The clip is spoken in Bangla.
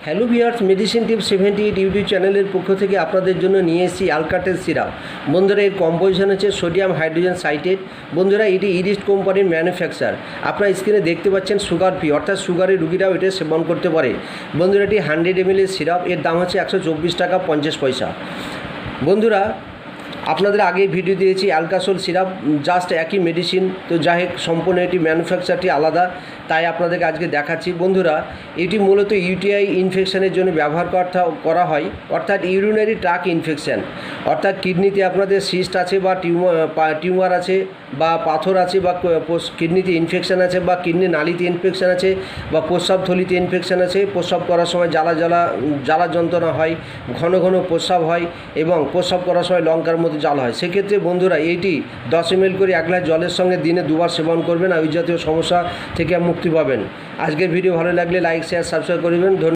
Hello viewers, medicine tips 78 YouTube চ্যানেলের পক্ষ থেকে আপনাদের জন্য নিয়ে এসেছি আলকাটেল সিরাপ। বন্ধুরা, এর কম্পোজিশন হচ্ছে সোডিয়াম হাইড্রোজেন সাইটেট। বন্ধুরা, এটি ইরিস্ট কোম্পানির ম্যানুফ্যাকচার। আপনারা স্ক্রিনে দেখতে পাচ্ছেন সুগার ফ্রি, অর্থাৎ সুগারের রুগীরাও এটা সেবন করতে পারে। বন্ধুরা, এটি 100 ml সিরাপ। এর দাম হচ্ছে 124 টাকা 50 পয়সা। বন্ধুরা, আপনাদের আগে ভিডিও দিয়েছি অ্যালকাসোল সিরাপ, জাস্ট একই মেডিসিন। তো যাই হোক, সম্পূর্ণ এটি ম্যানুফ্যাকচারটি আলাদা, তাই আপনাদেরকে আজকে দেখাচ্ছি। বন্ধুরা, এটি মূলত ইউটিআই ইনফেকশনের জন্য ব্যবহার করা হয়, অর্থাৎ ইউরিনারি ট্র্যাক্ট ইনফেকশন, অর্থাৎ কিডনিতে আপনাদের সিস্ট আছে বা টিউমার আছে বা পাথর আছে বা কিডনিতে ইনফেকশান আছে বা কিডনি নালিতে ইনফেকশান আছে বা প্রস্রাব থলিতে ইনফেকশান আছে, প্রস্রাব করার সময় জ্বালা যন্ত্রণা হয়, ঘন ঘন প্রস্রাব হয় এবং প্রস্রাব করার সময় লঙ্কার মতো জ্বালা হয়। সেক্ষেত্রে বন্ধুরা, এইটি 10 ml করে 1 গ্লাস জলের সঙ্গে দিনে 2 বার সেবন করবেন, আর ওই জাতীয় সমস্যা থেকে মুক্তি পাবেন। আজকের ভিডিও ভালো লাগলে লাইক, শেয়ার, সাবস্ক্রাইব করবেন। ধন্যবাদ।